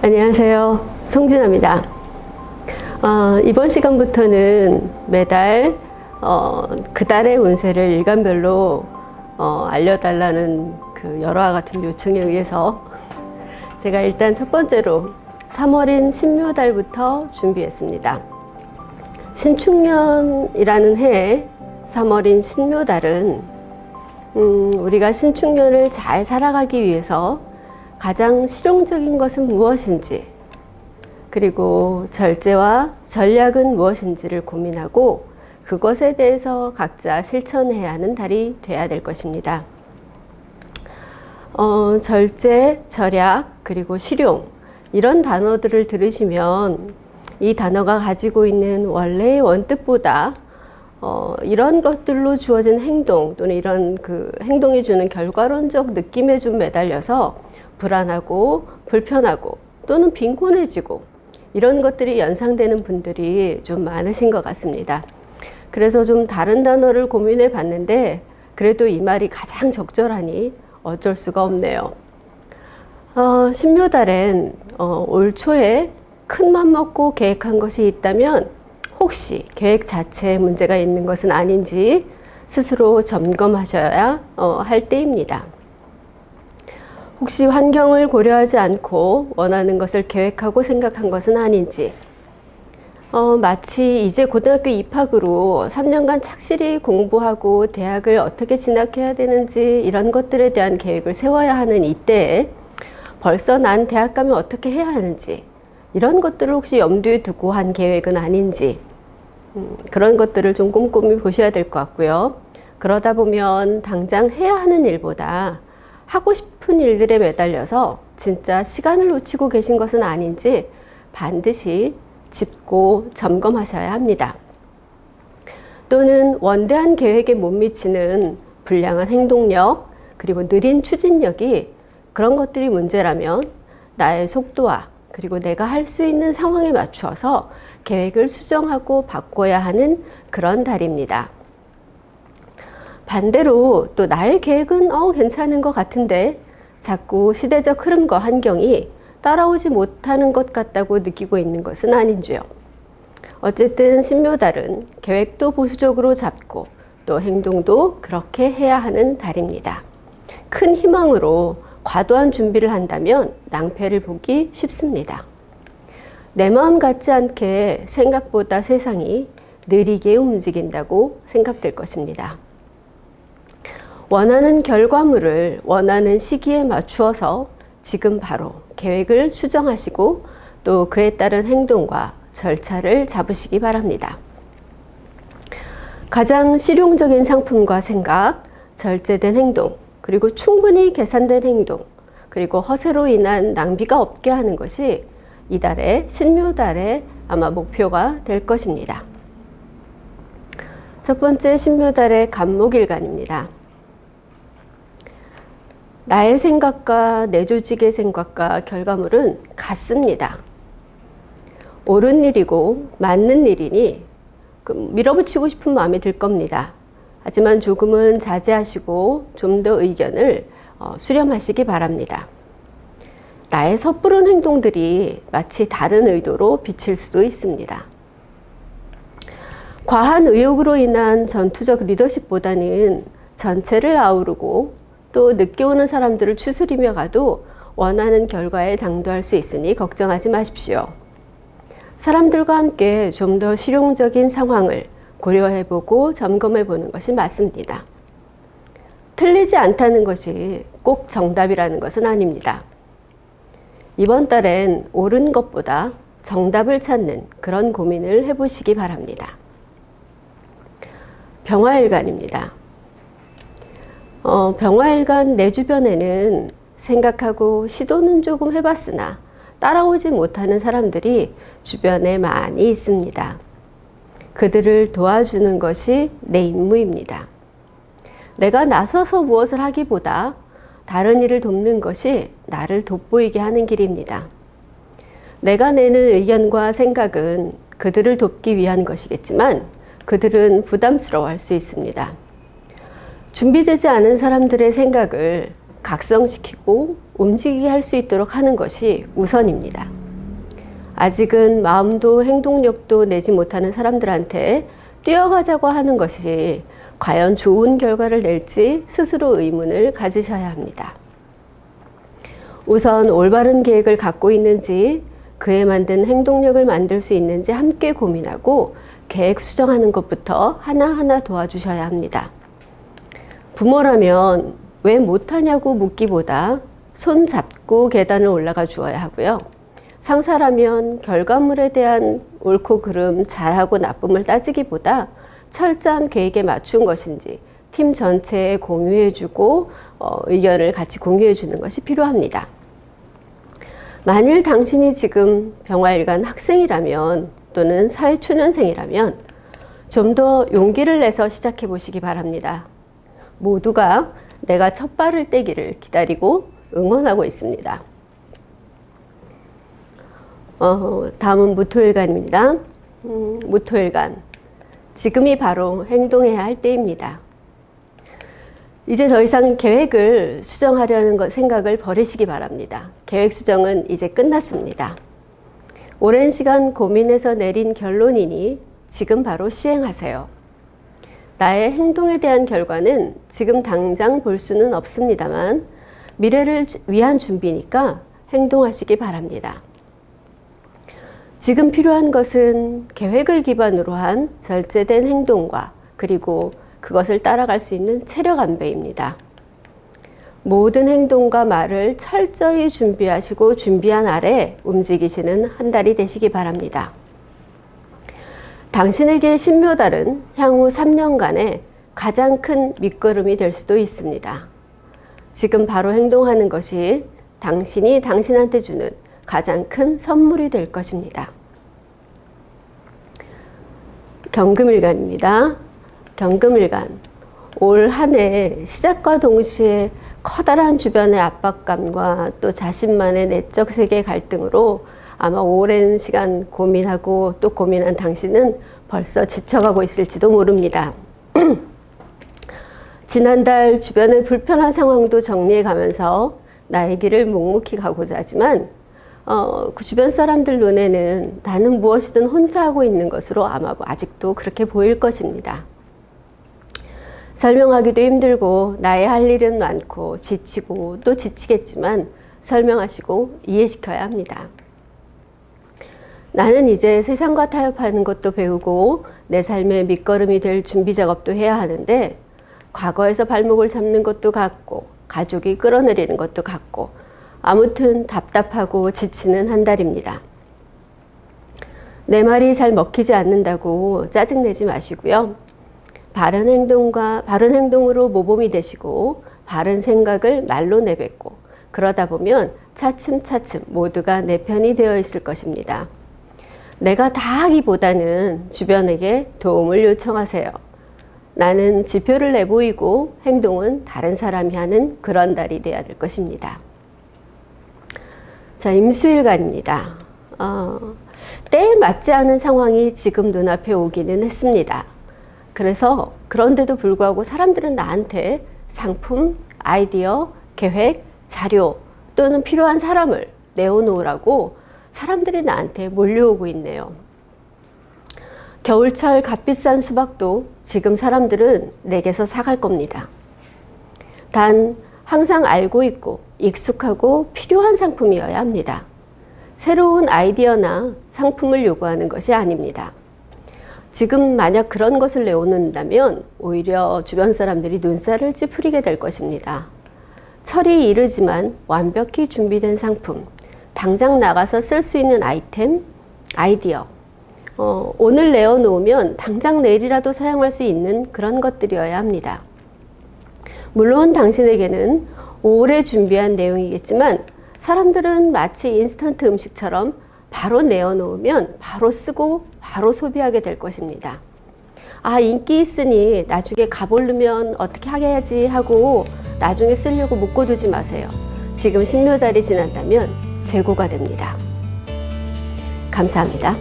안녕하세요. 송진아입니다. 이번 시간부터는 매달 그 달의 운세를 일간별로 알려달라는 그 열화와 같은 요청에 의해서 제가 일단 첫 번째로 3월인 신묘달부터 준비했습니다. 신축년이라는 해에 3월인 신묘달은 우리가 신축년을 잘 살아가기 위해서 가장 실용적인 것은 무엇인지, 그리고 절제와 전략은 무엇인지를 고민하고 그것에 대해서 각자 실천해야 하는 달이 돼야 될 것입니다. 절제, 절약, 그리고 실용, 이런 단어들을 들으시면 이 단어가 가지고 있는 원래의 원뜻보다 이런 것들로 주어진 행동 또는 이런 그 행동이 주는 결과론적 느낌에 좀 매달려서 불안하고 불편하고 또는 빈곤해지고 이런 것들이 연상되는 분들이 좀 많으신 것 같습니다. 그래서 좀 다른 단어를 고민해 봤는데 그래도 이 말이 가장 적절하니 어쩔 수가 없네요. 신묘달엔 올 초에 큰 맘 먹고 계획한 것이 있다면 혹시 계획 자체에 문제가 있는 것은 아닌지 스스로 점검하셔야 할 때입니다. 혹시 환경을 고려하지 않고 원하는 것을 계획하고 생각한 것은 아닌지, 마치 이제 고등학교 입학으로 3년간 착실히 공부하고 대학을 어떻게 진학해야 되는지 이런 것들에 대한 계획을 세워야 하는 이때에 벌써 난 대학 가면 어떻게 해야 하는지 이런 것들을 혹시 염두에 두고 한 계획은 아닌지, 그런 것들을 좀 꼼꼼히 보셔야 될 것 같고요. 그러다 보면 당장 해야 하는 일보다 하고 싶은 일들에 매달려서 진짜 시간을 놓치고 계신 것은 아닌지 반드시 짚고 점검하셔야 합니다. 또는 원대한 계획에 못 미치는 불량한 행동력, 그리고 느린 추진력이 그런 것들이 문제라면 나의 속도와 그리고 내가 할 수 있는 상황에 맞추어서 계획을 수정하고 바꿔야 하는 그런 달입니다. 반대로 또 나의 계획은 괜찮은 것 같은데 자꾸 시대적 흐름과 환경이 따라오지 못하는 것 같다고 느끼고 있는 것은 아닌지요. 어쨌든 신묘달은 계획도 보수적으로 잡고 또 행동도 그렇게 해야 하는 달입니다. 큰 희망으로 과도한 준비를 한다면 낭패를 보기 쉽습니다. 내 마음 같지 않게 생각보다 세상이 느리게 움직인다고 생각될 것입니다. 원하는 결과물을 원하는 시기에 맞추어서 지금 바로 계획을 수정하시고 또 그에 따른 행동과 절차를 잡으시기 바랍니다. 가장 실용적인 상품과 생각, 절제된 행동, 그리고 충분히 계산된 행동, 그리고 허세로 인한 낭비가 없게 하는 것이 이달의 신묘달의 아마 목표가 될 것입니다. 첫 번째 신묘달의 간목일간입니다. 나의 생각과 내 조직의 생각과 결과물은 같습니다. 옳은 일이고 맞는 일이니 밀어붙이고 싶은 마음이 들 겁니다. 하지만 조금은 자제하시고 좀 더 의견을 수렴하시기 바랍니다. 나의 섣부른 행동들이 마치 다른 의도로 비칠 수도 있습니다. 과한 의욕으로 인한 전투적 리더십보다는 전체를 아우르고 또 늦게 오는 사람들을 추스리며 가도 원하는 결과에 당도할 수 있으니 걱정하지 마십시오. 사람들과 함께 좀 더 실용적인 상황을 고려해보고 점검해보는 것이 맞습니다. 틀리지 않다는 것이 꼭 정답이라는 것은 아닙니다. 이번 달엔 옳은 것보다 정답을 찾는 그런 고민을 해보시기 바랍니다. 병화일간입니다. 병화일간 내 주변에는 생각하고 시도는 조금 해봤으나 따라오지 못하는 사람들이 주변에 많이 있습니다. 그들을 도와주는 것이 내 임무입니다. 내가 나서서 무엇을 하기보다 다른 일을 돕는 것이 나를 돋보이게 하는 길입니다. 내가 내는 의견과 생각은 그들을 돕기 위한 것이겠지만 그들은 부담스러워할 수 있습니다. 준비되지 않은 사람들의 생각을 각성시키고 움직이게 할 수 있도록 하는 것이 우선입니다. 아직은 마음도 행동력도 내지 못하는 사람들한테 뛰어가자고 하는 것이 과연 좋은 결과를 낼지 스스로 의문을 가지셔야 합니다. 우선 올바른 계획을 갖고 있는지, 그에 맞는 행동력을 만들 수 있는지 함께 고민하고 계획 수정하는 것부터 하나하나 도와주셔야 합니다. 부모라면 왜 못하냐고 묻기보다 손 잡고 계단을 올라가 주어야 하고요. 상사라면 결과물에 대한 옳고 그름, 잘하고 나쁨을 따지기보다 철저한 계획에 맞춘 것인지 팀 전체에 공유해주고 의견을 같이 공유해주는 것이 필요합니다. 만일 당신이 지금 병화일간 학생이라면 또는 사회초년생이라면 좀 더 용기를 내서 시작해 보시기 바랍니다. 모두가 내가 첫 발을 떼기를 기다리고 응원하고 있습니다. 다음은 무토일간입니다. 무토일간. 지금이 바로 행동해야 할 때입니다. 이제 더 이상 계획을 수정하려는 생각을 버리시기 바랍니다. 계획 수정은 이제 끝났습니다. 오랜 시간 고민해서 내린 결론이니 지금 바로 시행하세요. 나의 행동에 대한 결과는 지금 당장 볼 수는 없습니다만 미래를 위한 준비니까 행동하시기 바랍니다. 지금 필요한 것은 계획을 기반으로 한 절제된 행동과 그리고 그것을 따라갈 수 있는 체력 안배입니다. 모든 행동과 말을 철저히 준비하시고 준비한 아래 움직이시는 한 달이 되시기 바랍니다. 당신에게 신묘달은 향후 3년간의 가장 큰 밑거름이 될 수도 있습니다. 지금 바로 행동하는 것이 당신이 당신한테 주는 가장 큰 선물이 될 것입니다. 경금일간입니다. 경금일간. 올 한 해 시작과 동시에 커다란 주변의 압박감과 또 자신만의 내적 세계 갈등으로 아마 오랜 시간 고민하고 또 고민한 당신은 벌써 지쳐가고 있을지도 모릅니다. 지난달 주변의 불편한 상황도 정리해 가면서 나의 길을 묵묵히 가고자 하지만 그 주변 사람들 눈에는 나는 무엇이든 혼자 하고 있는 것으로 아마 아직도 그렇게 보일 것입니다. 설명하기도 힘들고 나의 할 일은 많고 지치고 또 지치겠지만 설명하시고 이해시켜야 합니다. 나는 이제 세상과 타협하는 것도 배우고 내 삶의 밑거름이 될 준비 작업도 해야 하는데 과거에서 발목을 잡는 것도 같고 가족이 끌어내리는 것도 같고 아무튼 답답하고 지치는 한 달입니다. 내 말이 잘 먹히지 않는다고 짜증내지 마시고요. 바른 행동으로 모범이 되시고 바른 생각을 말로 내뱉고 그러다 보면 차츰차츰 모두가 내 편이 되어 있을 것입니다. 내가 다 하기보다는 주변에게 도움을 요청하세요. 나는 지표를 내보이고 행동은 다른 사람이 하는 그런 달이 되어야 될 것입니다. 자, 임수일간입니다. 때에 맞지 않은 상황이 지금 눈앞에 오기는 했습니다. 그래서 그런데도 불구하고 사람들은 나한테 상품, 아이디어, 계획, 자료 또는 필요한 사람을 내어놓으라고 사람들이 나한테 몰려오고 있네요. 겨울철 값비싼 수박도 지금 사람들은 내게서 사갈 겁니다. 단 항상 알고 있고 익숙하고 필요한 상품이어야 합니다. 새로운 아이디어나 상품을 요구하는 것이 아닙니다. 지금 만약 그런 것을 내놓는다면 오히려 주변 사람들이 눈살을 찌푸리게 될 것입니다. 철이 이르지만 완벽히 준비된 상품, 당장 나가서 쓸 수 있는 아이템, 아이디어, 오늘 내어놓으면 당장 내일이라도 사용할 수 있는 그런 것들이어야 합니다. 물론 당신에게는 오래 준비한 내용이겠지만 사람들은 마치 인스턴트 음식처럼 바로 내어놓으면 바로 쓰고 바로 소비하게 될 것입니다. 아, 인기 있으니 나중에 가보려면 어떻게 하야지 하고 나중에 쓰려고 묶어두지 마세요. 지금 신묘달이 지난다면 재고가 됩니다. 감사합니다.